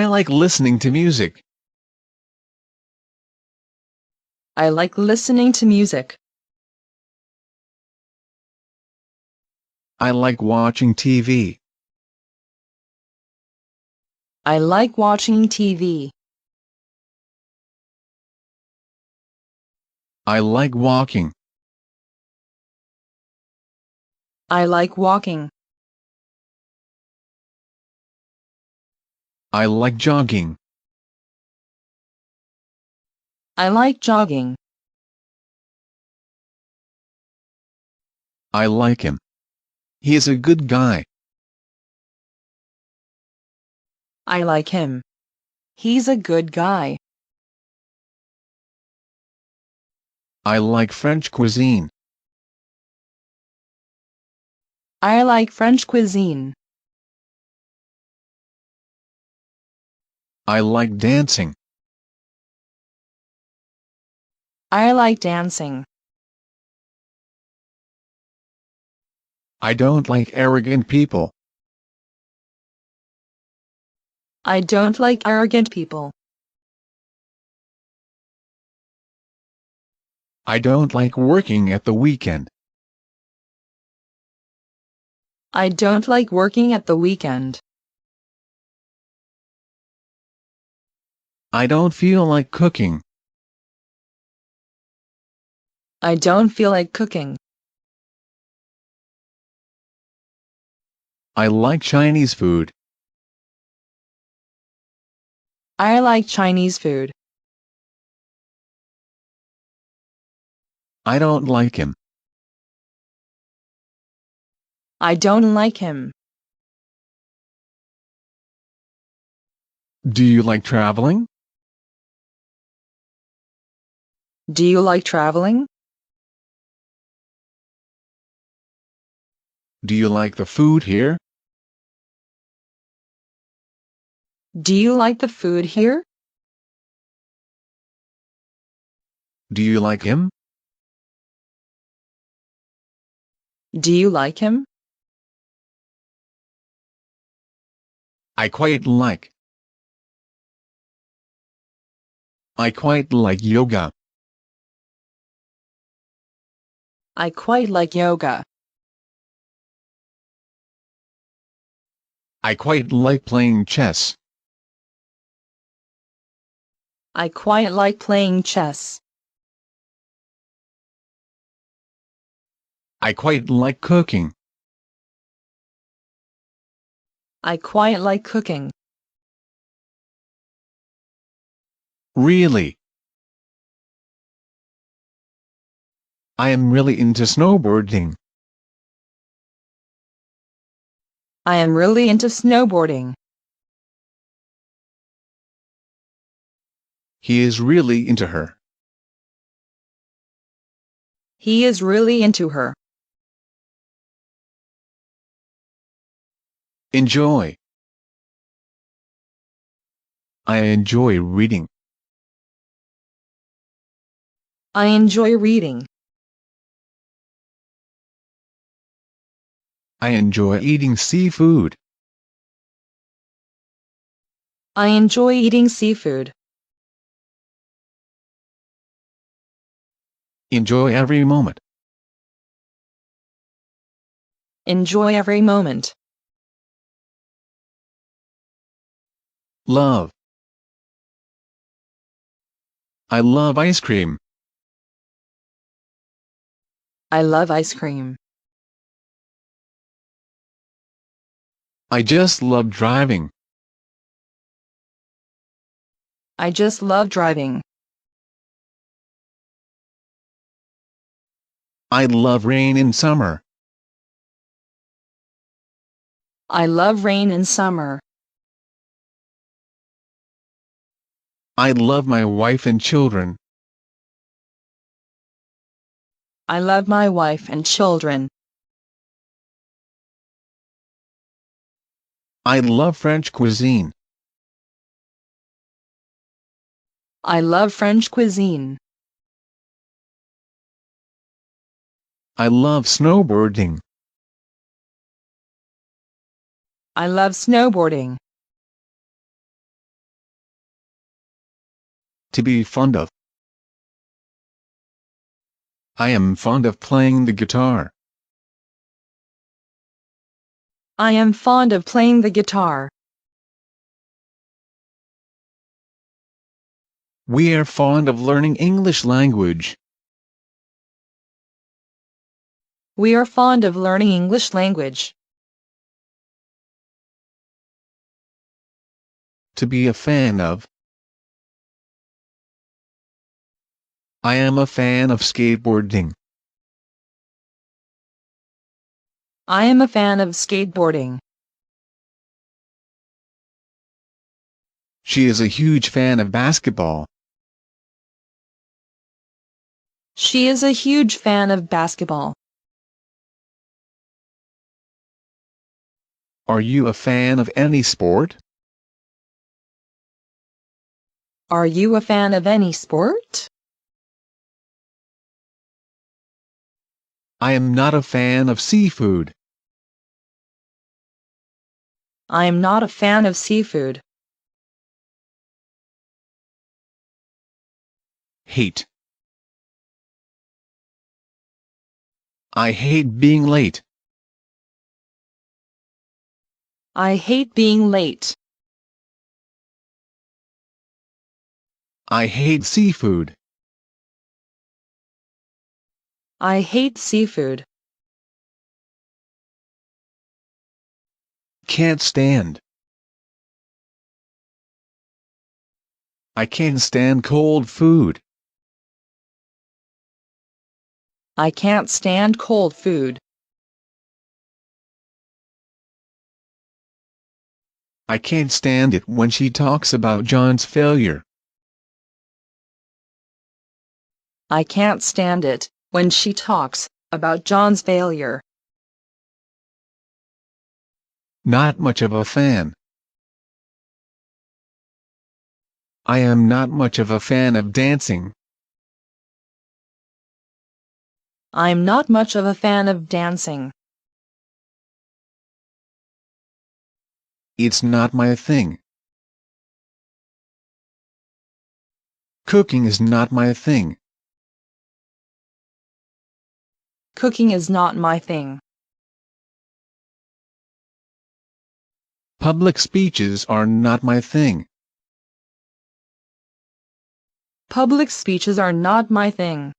I like listening to music. I like listening to music. I like watching TV. I like watching TV. I like walking. I like walking. I like jogging. I like jogging. I like him. He is a good guy. I like him. He's a good guy. I like French cuisine. I like French cuisine. I like dancing. I like dancing. I don't like arrogant people. I don't like arrogant people. I don't like working at the weekend. I don't like working at the weekend. I don't feel like cooking. I don't feel like cooking. I like Chinese food. I like Chinese food. I don't like him. I don't like him. Do you like traveling? Do you like traveling? Do you like the food here? Do you like the food here? Do you like him? Do you like him? I quite like. I quite like yoga. I quite like yoga. I quite like playing chess. I quite like playing chess. I quite like cooking. I quite like cooking. Really? I am really into snowboarding. I am really into snowboarding. He is really into her. He is really into her. Enjoy. I enjoy reading. I enjoy reading. I enjoy eating seafood. I enjoy eating seafood. Enjoy every moment. Enjoy every moment. Love. I love ice cream. I love ice cream. I just love driving. I just love driving. I love rain in summer. I love rain in summer. I love my wife and children. I love my wife and children. I love French cuisine. I love French cuisine. I love snowboarding. I love snowboarding. To be fond of. I am fond of playing the guitar. I am fond of playing the guitar. We are fond of learning English language. We are fond of learning English language. To be a fan of. I am a fan of skateboarding. I am a fan of skateboarding. She is a huge fan of basketball. She is a huge fan of basketball. Are you a fan of any sport? Are you a fan of any sport? I am not a fan of seafood. I am not a fan of seafood. Hate. I hate being late. I hate being late. I hate seafood. I hate seafood. Can't stand. I can't stand cold food. I can't stand cold food. I can't stand it when she talks about John's failure. I can't stand it when she talks about John's failure. Not much of a fan. I am not much of a fan of dancing. I'm not much of a fan of dancing. It's not my thing. Cooking is not my thing. Cooking is not my thing. Public speeches are not my thing. Public speeches are not my thing.